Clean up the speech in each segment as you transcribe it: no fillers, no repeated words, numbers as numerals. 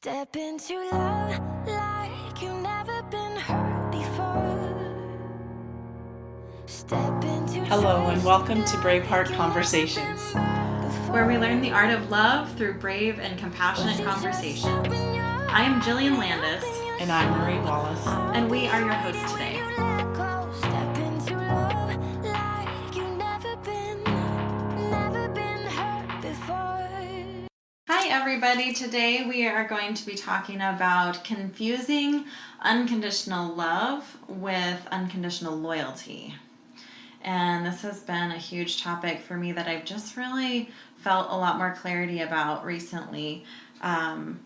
Step into love like you've never been hurt before. Step into Hello and welcome to Braveheart Conversations, where we learn the art of love through brave and compassionate conversations. I am Jillian Landis. and I'm Marie Wallace. And we are your hosts today. Step into love like you've never been hurt before. Hi everybody, today we are going to be talking about confusing unconditional love with unconditional loyalty. And this has been a huge topic for me that I've just really felt a lot more clarity about recently. And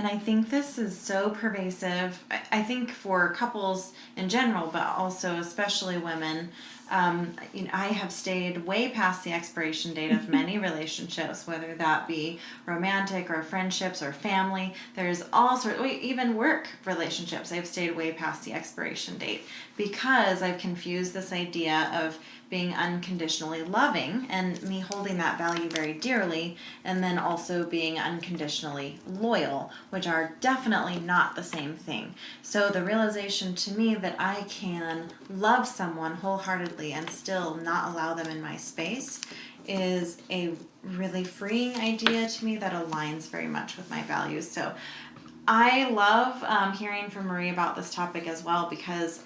I think this is so pervasive, I think for couples in general, but also especially women. I have stayed way past the expiration date of many relationships, whether that be romantic or friendships or family. There's all sorts, even work relationships, I've stayed way past the expiration date because I've confused this idea of being unconditionally loving and me holding that value very dearly, and then also being unconditionally loyal, which are definitely not the same thing. So the realization to me that I can love someone wholeheartedly and still not allow them in my space is a really freeing idea to me that aligns very much with my values. So I love hearing from Marie about this topic as well, because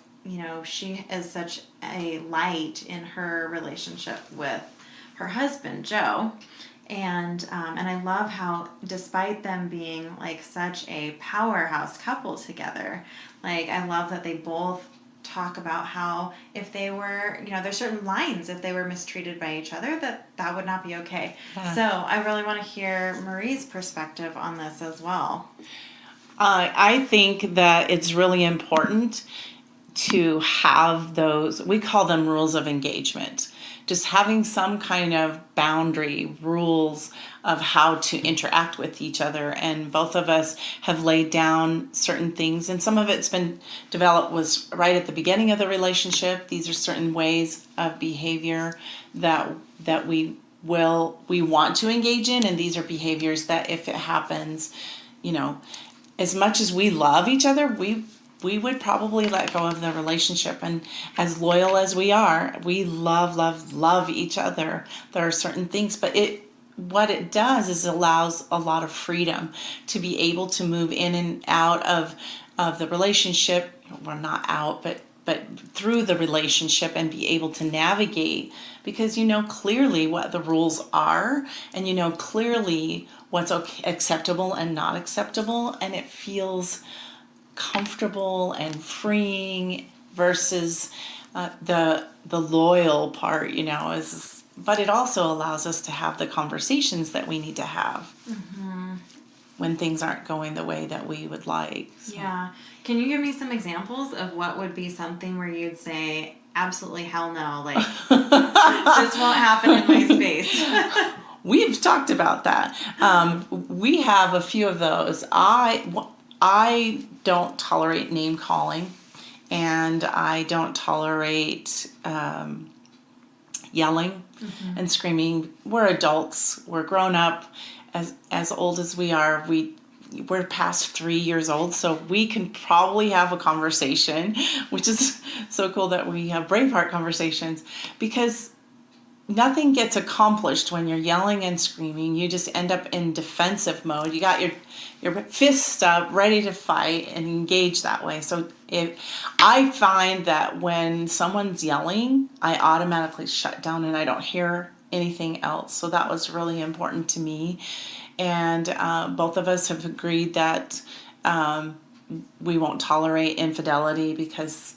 she is such a light in her relationship with her husband, Joe. And I love how, despite them being like such a powerhouse couple together, like I love that they both talk about how if they were, there's certain lines, if they were mistreated by each other, that would not be okay. Yeah. So I really want to hear Marie's perspective on this as well. I think that it's really important to have those, we call them rules of engagement, just having some kind of boundary, rules of how to interact with each other. And both of us have laid down certain things, and some of it's been developed was right at the beginning of the relationship. These are certain ways of behavior that we want to engage in, and these are behaviors that if it happens, as much as we love each other, we would probably let go of the relationship. And as loyal as we are, we love each other. There are certain things, but what it does is allows a lot of freedom to be able to move in and out of the relationship. Well, not out, but through the relationship, and be able to navigate, because clearly what the rules are, and clearly what's acceptable and not acceptable, and it feels comfortable and freeing versus the loyal part, but it also allows us to have the conversations that we need to have when things aren't going the way that we would like. So. Yeah. Can you give me some examples of what would be something where you'd say, absolutely hell no, like this won't happen in my space? We've talked about that. We have a few of those. I don't tolerate name calling, and I don't tolerate yelling and screaming. We're adults. We're grown up. As old as we are, we're past 3 years old, so we can probably have a conversation, which is so cool that we have Braveheart conversations, because nothing gets accomplished when you're yelling and screaming. You just end up in defensive mode. You got your fists up, ready to fight and engage that way. So I find that when someone's yelling, I automatically shut down and I don't hear anything else. So that was really important to me. And both of us have agreed that we won't tolerate infidelity, because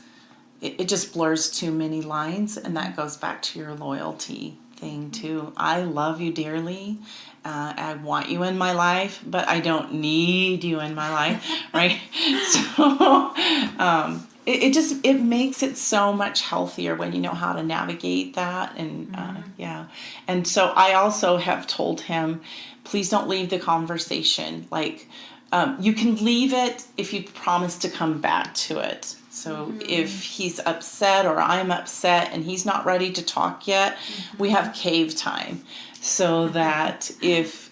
it just blurs too many lines, and that goes back to your loyalty thing too. I love you dearly. I want you in my life, but I don't need you in my life, right? So it makes it so much healthier when you know how to navigate that, and And so I also have told him, please don't leave the conversation. Like you can leave it if you promise to come back to it. So if he's upset or I'm upset and he's not ready to talk yet, we have cave time, so that if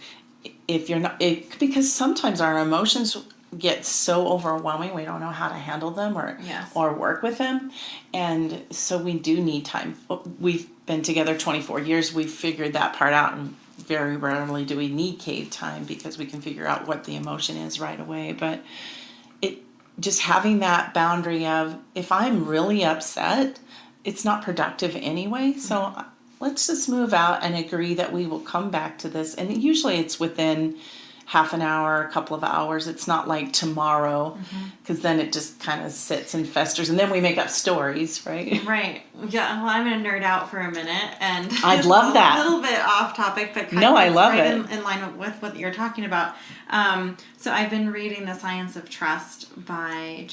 if you're not, because sometimes our emotions get so overwhelming, we don't know how to handle them Yes. or work with them. And so we do need time. We've been together 24 years. We've figured that part out, and very rarely do we need cave time because we can figure out what the emotion is right away. But it just having that boundary of, if I'm really upset, it's not productive anyway. So let's just move out and agree that we will come back to this. And usually it's within half an hour, a couple of hours. It's not like tomorrow, because then it just kind of sits and festers, and then we make up stories, right? Right. Yeah. Well, I'm going to nerd out for a minute, and I'd love that. A little bit off topic, but I love right it. in line with what you're talking about. So I've been reading The Science of Trust by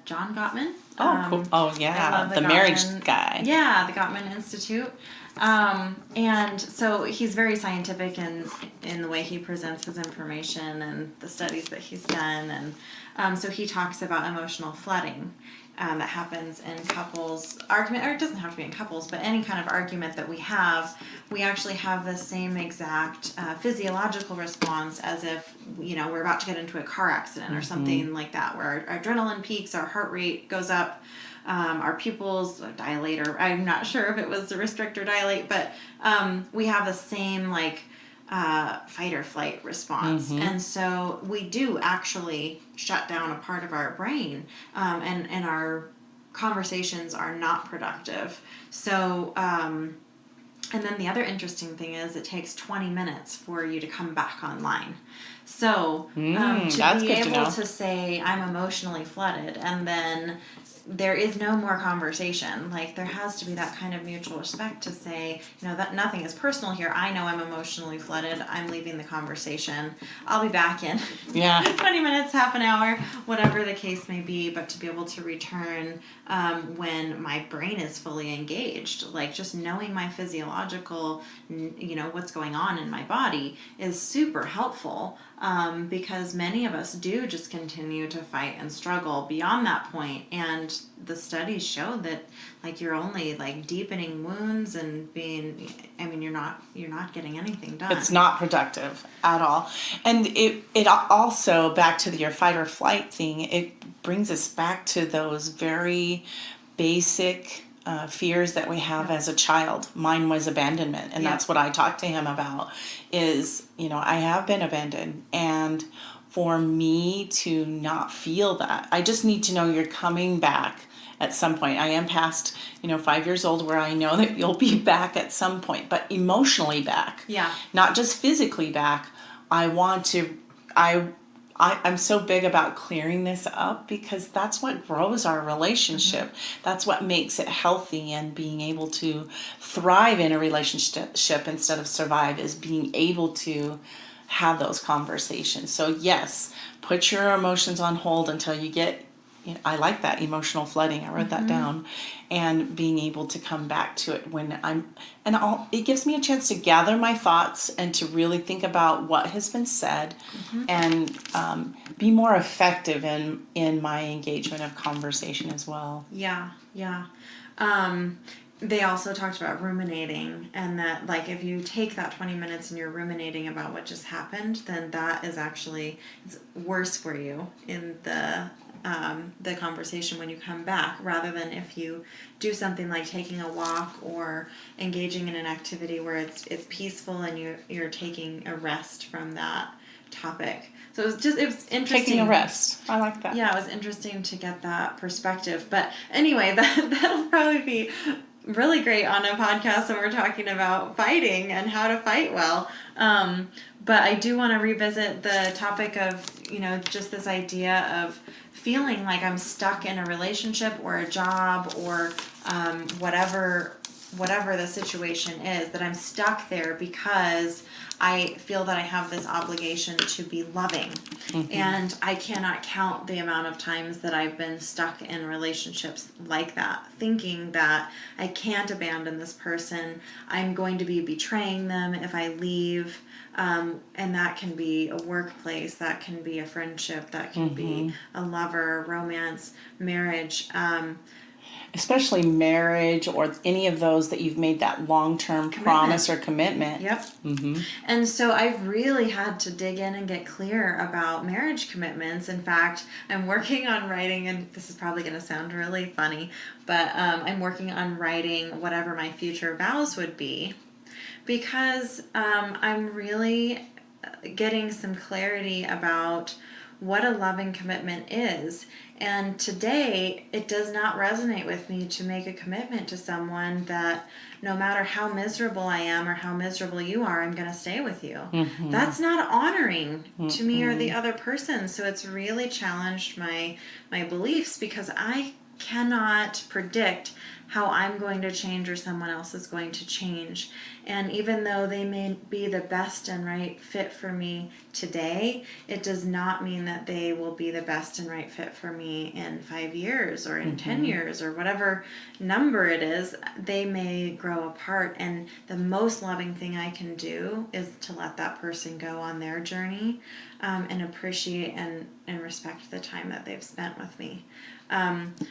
John Gottman. Oh, cool. Oh, yeah. I love the marriage guy. Yeah, the Gottman Institute. And so he's very scientific in the way he presents his information and the studies that he's done. And so he talks about emotional flooding that happens in couples argument, or it doesn't have to be in couples, but any kind of argument that we actually have the same exact physiological response as if, we're about to get into a car accident or something like that, where our adrenaline peaks, our heart rate goes up. Our pupils dilate, or I'm not sure if it was the restrict or dilate, but we have the same fight or flight response. And so we do actually shut down a part of our brain, and our conversations are not productive. So, and then the other interesting thing is it takes 20 minutes for you to come back online. So to be able to say I'm emotionally flooded, and then there is no more conversation. Like, there has to be that kind of mutual respect to say, that nothing is personal here. I know I'm emotionally flooded. I'm leaving the conversation. I'll be back in 20 minutes, half an hour, whatever the case may be, but to be able to return when my brain is fully engaged, like just knowing my physiological, what's going on in my body is super helpful. Because many of us do just continue to fight and struggle beyond that point, and the studies show that you're only deepening wounds and you're not getting anything done. It's not productive at all. And it also, back to your fight or flight thing, it brings us back to those very basic fears that we have as a child. Mine was abandonment, and that's what I talked to him about, is, I have been abandoned, and for me to not feel that, I just need to know you're coming back at some point. I am past, 5 years old, where I know that you'll be back at some point, but emotionally back. Yeah. Not just physically back. I'm so big about clearing this up, because that's what grows our relationship. That's what makes it healthy, and being able to thrive in a relationship instead of survive is being able to have those conversations. So yes, put your emotions on hold until you get, I like that, emotional flooding. I wrote that down, and being able to come back to it when it gives me a chance to gather my thoughts and to really think about what has been said, and be more effective in my engagement of conversation as well. Yeah. They also talked about ruminating, and that if you take that 20 minutes and you're ruminating about what just happened, then that is actually, it's worse for you in the conversation when you come back, rather than if you do something like taking a walk or engaging in an activity where it's peaceful and you're taking a rest from that topic. So it was interesting. Taking a rest. I like that. Yeah, it was interesting to get that perspective. But anyway, that'll probably be really great on a podcast when we're talking about fighting and how to fight well. But I do want to revisit the topic of, just this idea of feeling like I'm stuck in a relationship or a job or whatever the situation is, that I'm stuck there because I feel that I have this obligation to be loving. And I cannot count the amount of times that I've been stuck in relationships like that, thinking that I can't abandon this person. I'm going to be betraying them if I leave. And that can be a workplace, that can be a friendship, that can be a lover, romance, marriage. Especially marriage or any of those that you've made that long-term promise or commitment. Yep. And so I've really had to dig in and get clear about marriage commitments. In fact, I'm working on writing, and this is probably going to sound really funny, but I'm working on writing whatever my future vows would be, because I'm really getting some clarity about what a loving commitment is. And today, it does not resonate with me to make a commitment to someone that no matter how miserable I am or how miserable you are, I'm going to stay with you. That's not honoring to me or the other person. So it's really challenged my beliefs, because I cannot predict how I'm going to change or someone else is going to change. And even though they may be the best and right fit for me today, it does not mean that they will be the best and right fit for me in 5 years or in 10 years or whatever number it is. They may grow apart, and the most loving thing I can do is to let that person go on their journey, and appreciate and respect the time that they've spent with me.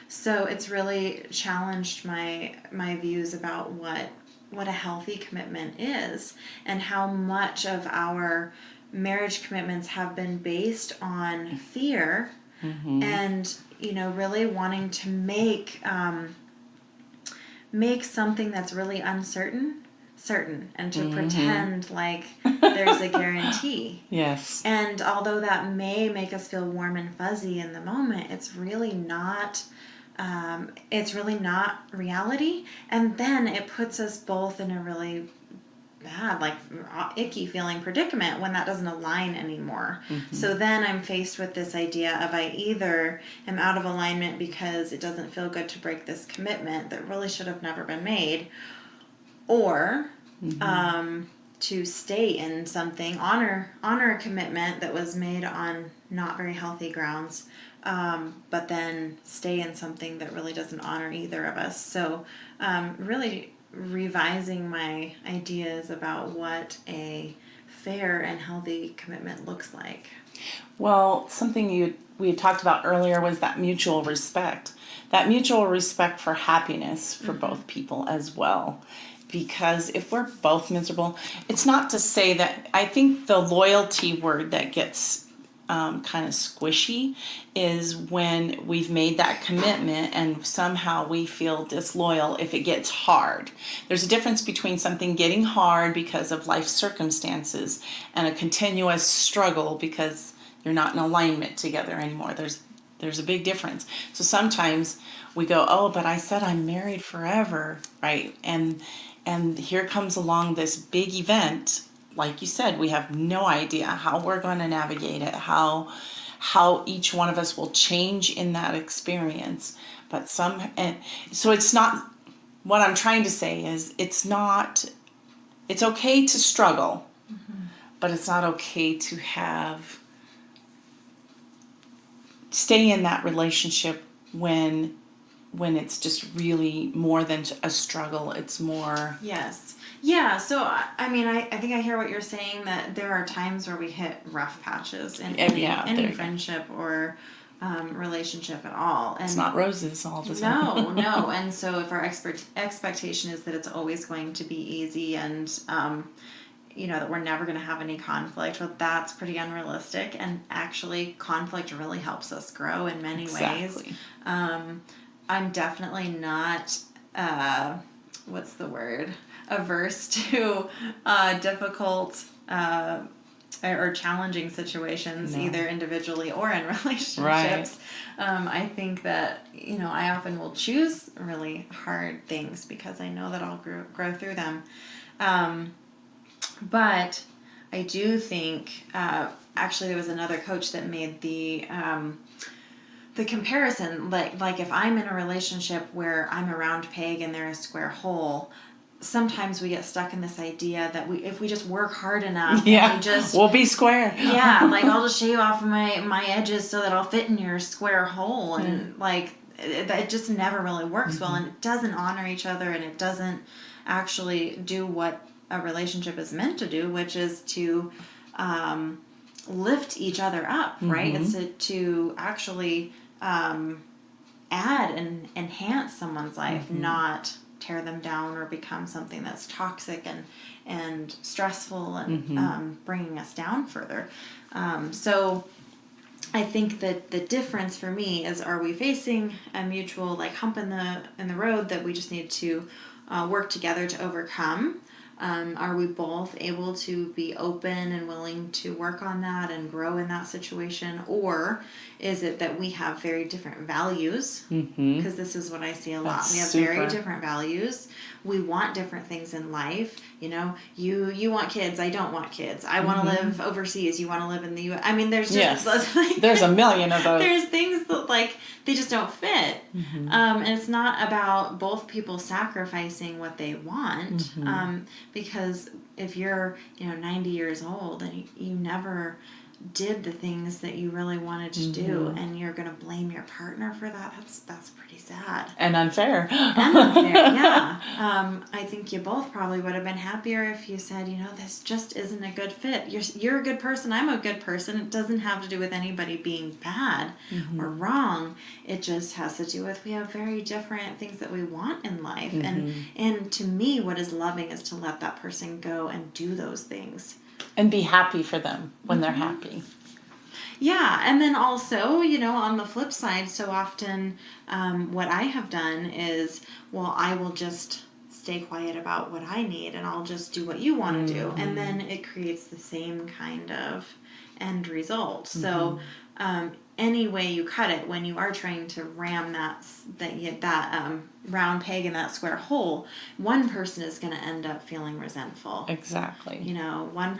So it's really challenged my views about what a healthy commitment is, and how much of our marriage commitments have been based on fear, and really wanting to make something that's really uncertain certain, and to pretend like there's a guarantee. Yes. And although that may make us feel warm and fuzzy in the moment, it's really not reality. And then it puts us both in a really bad, like icky feeling predicament when that doesn't align anymore. So then I'm faced with this idea of I either am out of alignment because it doesn't feel good to break this commitment that really should have never been made, or to stay in something, honor a commitment that was made on not very healthy grounds, but then stay in something that really doesn't honor either of us. So really revising my ideas about what a fair and healthy commitment looks like. Well, something we had talked about earlier was that mutual respect. That mutual respect for happiness for both people as well. Because if we're both miserable, it's not to say that, I think the loyalty word that gets kind of squishy is when we've made that commitment and somehow we feel disloyal if it gets hard. There's a difference between something getting hard because of life circumstances and a continuous struggle because you're not in alignment together anymore. There's a big difference. So sometimes we go, oh, but I said I'm married forever, right? And here comes along this big event. Like you said, we have no idea how we're going to navigate it, how each one of us will change in that experience. But so it's not, what I'm trying to say is it's okay to struggle, but it's not okay to stay in that relationship when it's just really more than a struggle. It's more... Yes. Yeah, so I mean, I think I hear what you're saying, that there are times where we hit rough patches in any friendship or relationship at all. And it's not roses all the time. No. And so if our expectation is that it's always going to be easy and, that we're never going to have any conflict, well, that's pretty unrealistic. And actually, conflict really helps us grow in many ways. I'm definitely not, what's the word, averse to difficult or challenging situations, either individually or in relationships. Right. I think that, I often will choose really hard things because I know that I'll grow through them. But I do think, actually there was another coach that made the comparison, like if I'm in a relationship where I'm a round peg and they're a square hole, sometimes we get stuck in this idea that if we just work hard enough, we'll be square. Like I'll just shave off my edges so that I'll fit in your square hole, and it just never really works well, and it doesn't honor each other, and it doesn't actually do what a relationship is meant to do, which is to lift each other up, right? It's to actually add and enhance someone's life, not tear them down or become something that's toxic and stressful and bringing us down further. So I think that the difference for me is, are we facing a mutual like hump in the road that we just need to work together to overcome? Are we both able to be open and willing to work on that and grow in that situation? Or is it that we have very different values? Because this is what I see a lot. That's We have super. very different values. We want different things in life. You know, you want kids. I don't want kids. I want to live overseas. You want to live in the U.S. I mean, there's just like, there's a million of those. there's things that like they just don't fit. And it's not about both people sacrificing what they want. Because if you're 90 years old and you never did the things that you really wanted to do, and you're going to blame your partner for that, that's pretty sad and unfair. Yeah. I think you both probably would have been happier if you said, this just isn't a good fit. You're a good person, I'm a good person. It doesn't have to do with anybody being bad or wrong. It just has to do with, we have very different things that we want in life. And to me, what is loving is to let that person go and do those things. And be happy for them when they're happy. Yeah, and then also, on the flip side, so often what I have done is, well, I will just stay quiet about what I need and I'll just do what you want to do. And then it creates the same kind of end result. So any way you cut it, when you are trying to ram that round peg in that square hole, one person is going to end up feeling resentful. Exactly. One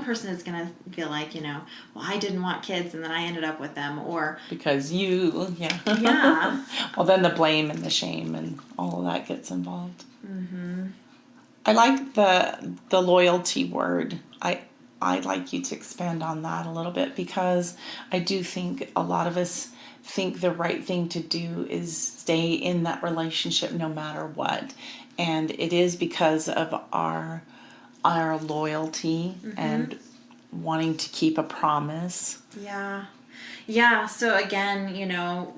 person is going to feel like, well, I didn't want kids and then I ended up with them, or because you, yeah. Well, then the blame and the shame and all of that gets involved. I like the loyalty word. I'd like you to expand on that a little bit, because I do think a lot of us think the right thing to do is stay in that relationship no matter what. And it is because of our loyalty and wanting to keep a promise. Yeah. So again,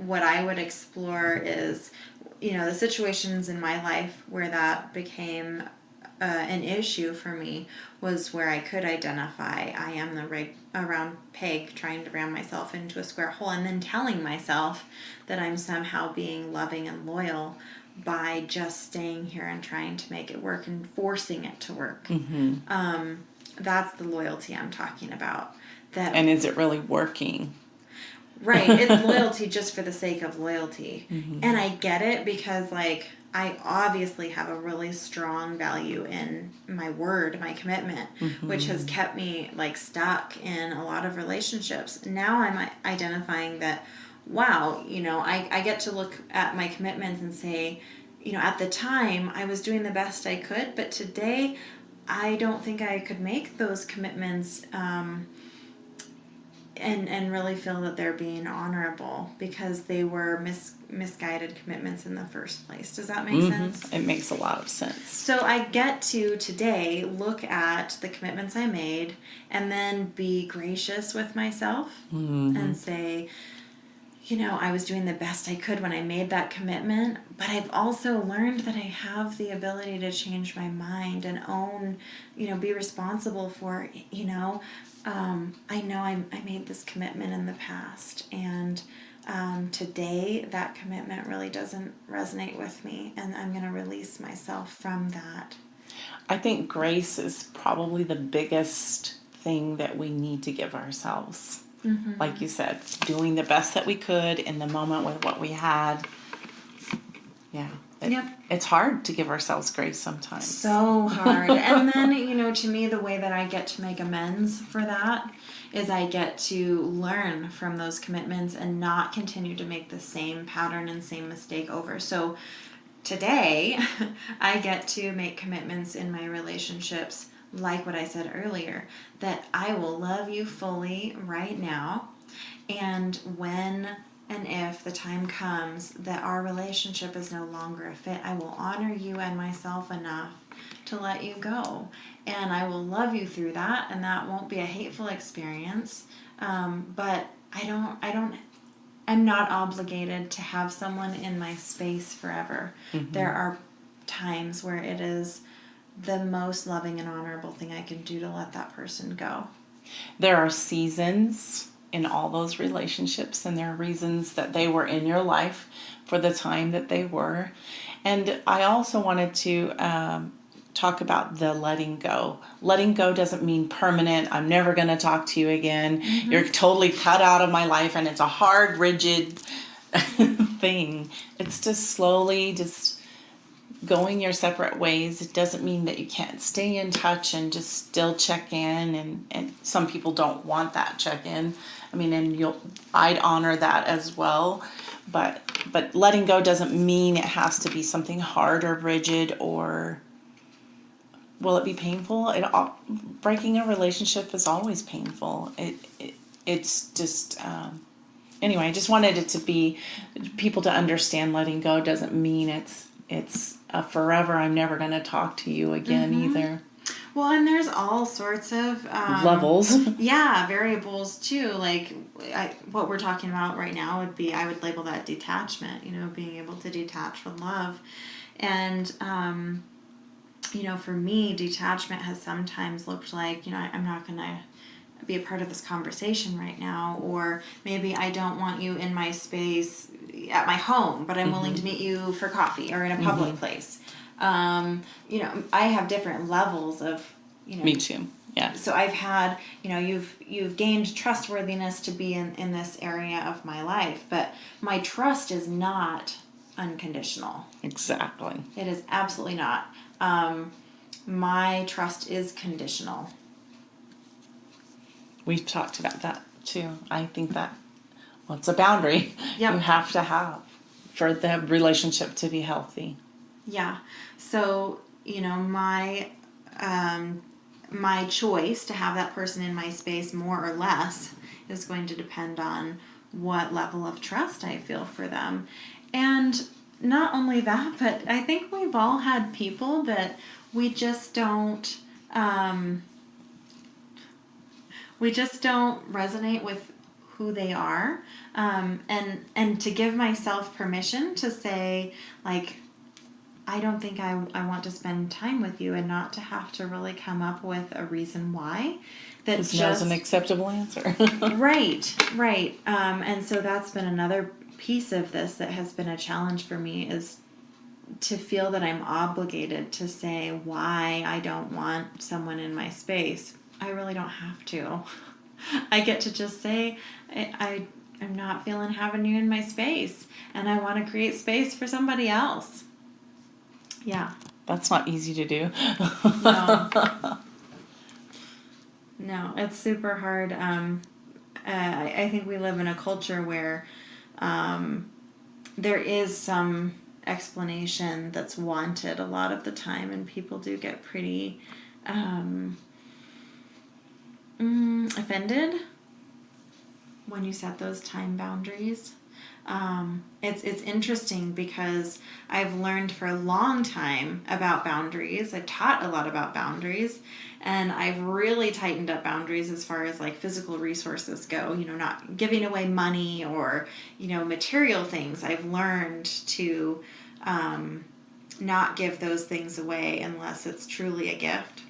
what I would explore is, the situations in my life where that became an issue for me was where I could identify I am a round peg trying to ram myself into a square hole, and then telling myself that I'm somehow being loving and loyal by just staying here and trying to make it work and forcing it to work. That's the loyalty I'm talking about. And is it really working? Right. It's loyalty just for the sake of loyalty. And I get it, because I obviously have a really strong value in my word, my commitment, which has kept me stuck in a lot of relationships. Now I'm identifying that, wow, I get to look at my commitments and say, at the time I was doing the best I could, but today I don't think I could make those commitments and really feel that they're being honorable, because they were misguided commitments in the first place. Does that make sense? It makes a lot of sense. So I get to today look at the commitments I made and then be gracious with myself and say, I was doing the best I could when I made that commitment, but I've also learned that I have the ability to change my mind and own, be responsible for, I know I made this commitment in the past, and today that commitment really doesn't resonate with me, and I'm going to release myself from that. I think grace is probably the biggest thing that we need to give ourselves. Like you said, doing the best that we could in the moment with what we had. Yeah. It's hard to give ourselves grace sometimes. So hard. And then, to me, the way that I get to make amends for that is I get to learn from those commitments and not continue to make the same pattern and same mistake over. So today, I get to make commitments in my relationships, like what I said earlier, that I will love you fully right now, and when and if the time comes that our relationship is no longer a fit, I will honor you and myself enough to let you go, and I will love you through that, and that won't be a hateful experience, but I don't I'm not obligated to have someone in my space forever. There are times where it is the most loving and honorable thing I can do to let that person go. There are seasons in all those relationships, and there are reasons that they were in your life for the time that they were. And I also wanted to talk about the letting go. Letting go doesn't mean permanent. I'm never going to talk to you again. You're totally cut out of my life, and it's a hard, rigid thing. It's just slowly just going your separate ways. It doesn't mean that you can't stay in touch and just still check in, and some people don't want that check in. I mean, and I'd honor that as well, but letting go doesn't mean it has to be something hard or rigid. Or will it be painful? Breaking a relationship is always painful. It's just anyway, I just wanted it to be people to understand letting go doesn't mean it's a forever, I'm never going to talk to you again either. Well, and there's all sorts of levels. Yeah, variables too. Like what we're talking about right now would be, I would label that detachment, being able to detach from love. And, for me, detachment has sometimes looked like, I'm not going to be a part of this conversation right now, or maybe I don't want you in my space at my home, but I'm willing to meet you for coffee or in a public place. I have different levels of, Me too. Yeah. So I've had, you've gained trustworthiness to be in this area of my life, but my trust is not unconditional. Exactly. It is absolutely not. My trust is conditional. We've talked about that too. I think that, it's a boundary you have to have for the relationship to be healthy. Yeah. So, my choice to have that person in my space more or less is going to depend on what level of trust I feel for them. And not only that, but I think we've all had people that we just don't resonate with who they are, and to give myself permission to say, like, I don't think I want to spend time with you, and not to have to really come up with a reason why. That's just an acceptable answer. Right. And so that's been another piece of this that has been a challenge for me, is to feel that I'm obligated to say why I don't want someone in my space. I really don't have to. I get to just say, I'm not feeling having you in my space, and I want to create space for somebody else. Yeah. That's not easy to do. No, it's super hard. I think we live in a culture where there is some explanation that's wanted a lot of the time, and people do get pretty offended when you set those time boundaries. It's interesting because I've learned for a long time about boundaries. I've taught a lot about boundaries, and I've really tightened up boundaries as far as like physical resources go, not giving away money or, material things. I've learned to not give those things away unless it's truly a gift.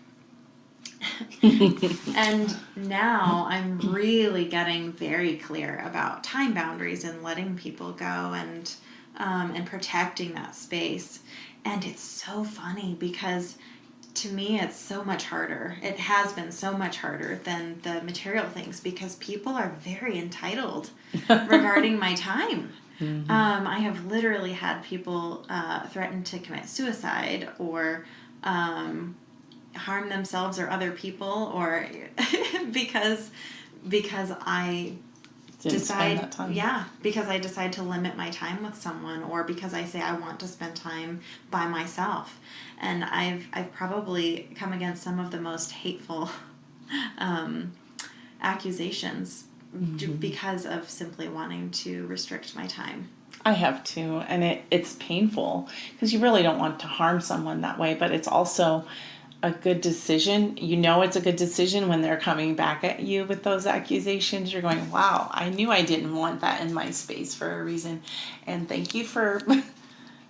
And now I'm really getting very clear about time boundaries and letting people go, and protecting that space. And it's so funny because to me it's so much harder. It has been so much harder than the material things, because people are very entitled regarding my time. Mm-hmm. I have literally had people threaten to commit suicide or harm themselves or other people, or because I decide, because I decide to limit my time with someone, or because I say I want to spend time by myself. And I've probably come against some of the most hateful accusations because of simply wanting to restrict my time. I have too, and it's painful because you really don't want to harm someone that way, but it's also a good decision. You know it's a good decision when they're coming back at you with those accusations. You're going, wow, I knew I didn't want that in my space for a reason. And thank you for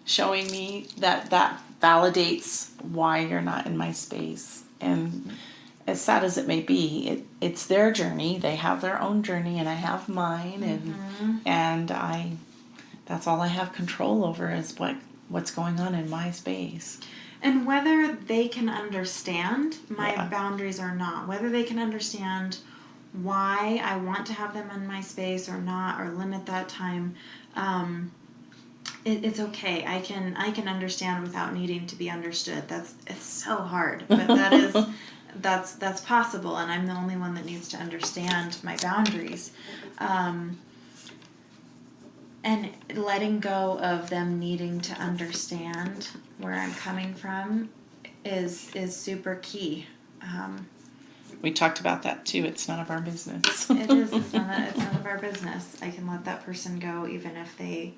showing me that that validates why you're not in my space. And as sad as it may be, it's their journey. They have their own journey, and I have mine, and that's all I have control over is what's going on in my space. And whether they can understand my Yeah. boundaries or not, whether they can understand why I want to have them in my space or not, or limit that time, it's okay. I can understand without needing to be understood. It's so hard, but that's possible, and I'm the only one that needs to understand my boundaries. And letting go of them needing to understand where I'm coming from is super key. We talked about that too. It's none of our business. It is. It's none of our business. I can let that person go even if they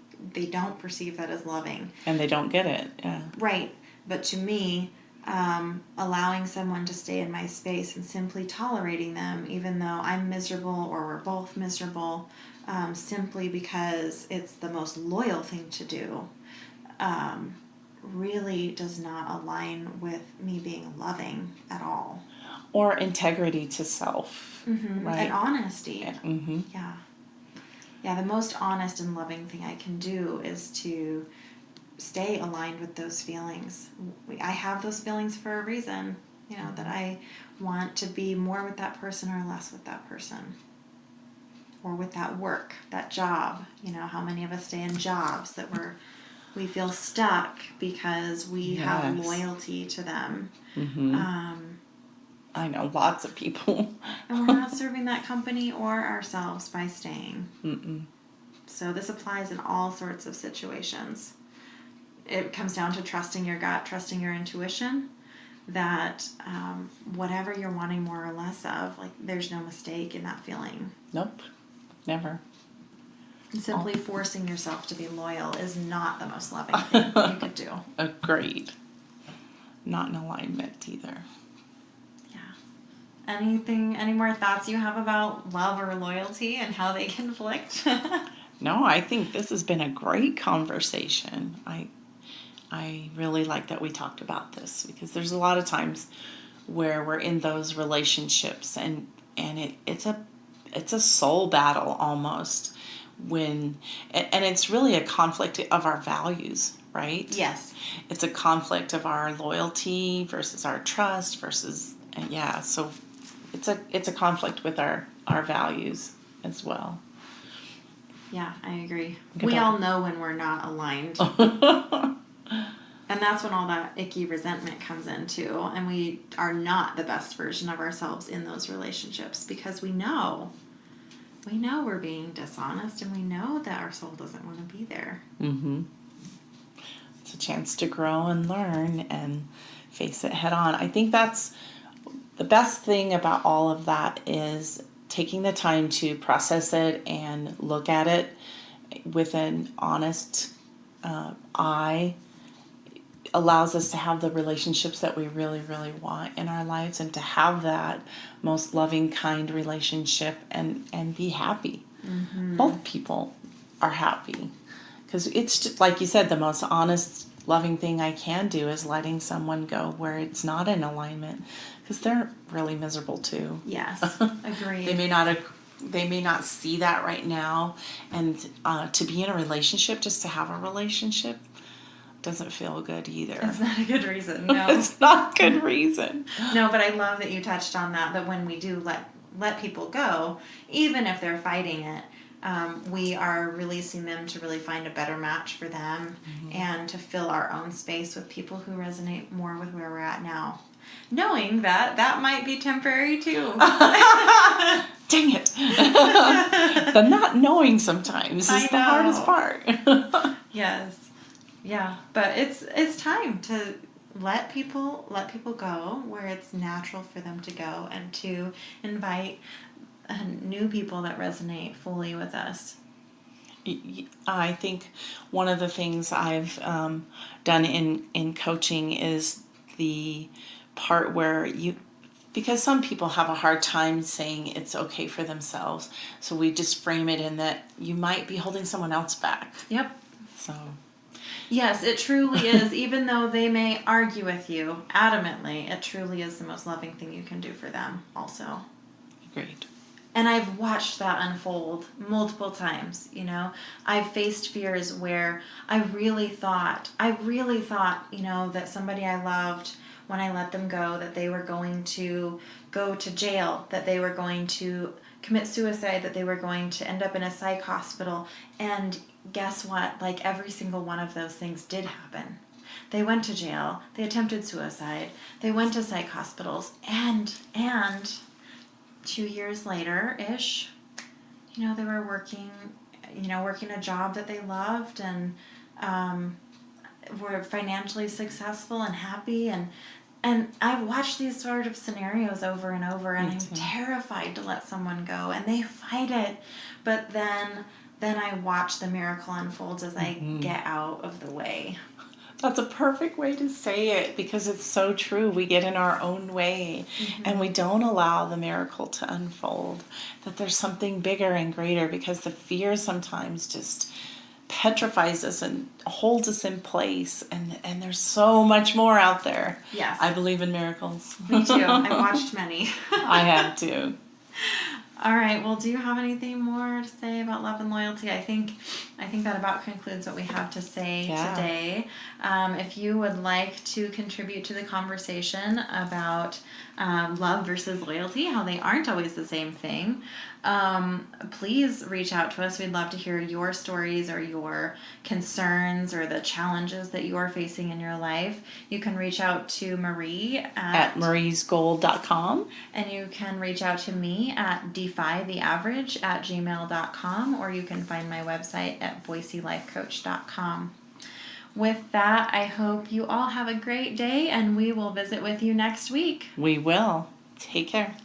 don't perceive that as loving. And they don't get it. Yeah. Right. But to me, allowing someone to stay in my space and simply tolerating them, even though I'm miserable or we're both miserable, simply because it's the most loyal thing to do, really does not align with me being loving at all. Or integrity to self. Right. And honesty. Yeah. Mm-hmm. Yeah. Yeah, the most honest and loving thing I can do is to stay aligned with those feelings. I have those feelings for a reason, that I want to be more with that person or less with that person. Or with that work, that job. How many of us stay in jobs that we feel stuck because we have loyalty to them. Mm-hmm. I know lots of people. And we're not serving that company or ourselves by staying. Mm-mm. So this applies in all sorts of situations. It comes down to trusting your gut, trusting your intuition, that whatever you're wanting more or less of, there's no mistake in that feeling. Nope. Never. And simply forcing yourself to be loyal is not the most loving thing you could do. Agreed. Not in alignment either. Yeah. Any more thoughts you have about love or loyalty and how they conflict? No, I think this has been a great conversation. I really like that we talked about this because there's a lot of times where we're in those relationships and it's a soul battle almost and it's really a conflict of our values, right? Yes. It's a conflict of our loyalty versus our trust versus so it's a conflict with our values as well. Yeah, I agree. Good We talk. all know when we're not aligned. And that's when all that icky resentment comes in too. And we are not the best version of ourselves in those relationships because we know we're being dishonest and we know that our soul doesn't want to be there. Mm-hmm. It's a chance to grow and learn and face it head on. I think that's the best thing about all of that is taking the time to process it and look at it with an honest eye allows us to have the relationships that we really, really want in our lives and to have that most loving, kind relationship and be happy. Mm-hmm. Both people are happy. Because it's just, like you said, the most honest, loving thing I can do is letting someone go where it's not in alignment. Because they're really miserable too. Yes, agreed. They may not see that right now. And to be in a relationship, just to have a relationship, doesn't feel good either. It's not a good reason, no. It's not a good reason. No, but I love that you touched on that when we do let people go, even if they're fighting it, we are releasing them to really find a better match for them and to fill our own space with people who resonate more with where we're at now. Knowing that might be temporary too. Dang it. The not knowing sometimes is the hardest part. Yes. Yeah, but it's time to let people go where it's natural for them to go and to invite new people that resonate fully with us. I think one of the things I've done in coaching is the part where because some people have a hard time saying it's okay for themselves. So we just frame it in that you might be holding someone else back. Yep. So. Yes, it truly is. Even though they may argue with you adamantly, it truly is the most loving thing you can do for them also. Agreed. And I've watched that unfold multiple times, I've faced fears where I really thought, that somebody I loved, when I let them go, that they were going to go to jail, that they were going to commit suicide, that they were going to end up in a psych hospital. And guess what? Like, every single one of those things did happen. They went to jail, they attempted suicide, they went to psych hospitals, and 2 years later-ish, they were working a job that they loved, and were financially successful and happy, and I've watched these sort of scenarios over and over, and I'm terrified to let someone go, and they fight it, but then I watch the miracle unfold as I get out of the way. That's a perfect way to say it, because it's so true. We get in our own way and we don't allow the miracle to unfold, that there's something bigger and greater, because the fear sometimes just petrifies us and holds us in place, and there's so much more out there. Yes. I believe in miracles. Me too. I've watched many. I have too. All right. Well, do you have anything more to say about love and loyalty? I think that about concludes what we have to say today. If you would like to contribute to the conversation about love versus loyalty, how they aren't always the same thing, please reach out to us. We'd love to hear your stories or your concerns or the challenges that you are facing in your life. You can reach out to Marie at mariesgold.com. And you can reach out to me at defytheaverage@gmail.com, or you can find my website at boiselifecoach.com. With that, I hope you all have a great day, and we will visit with you next week. We will. Take care.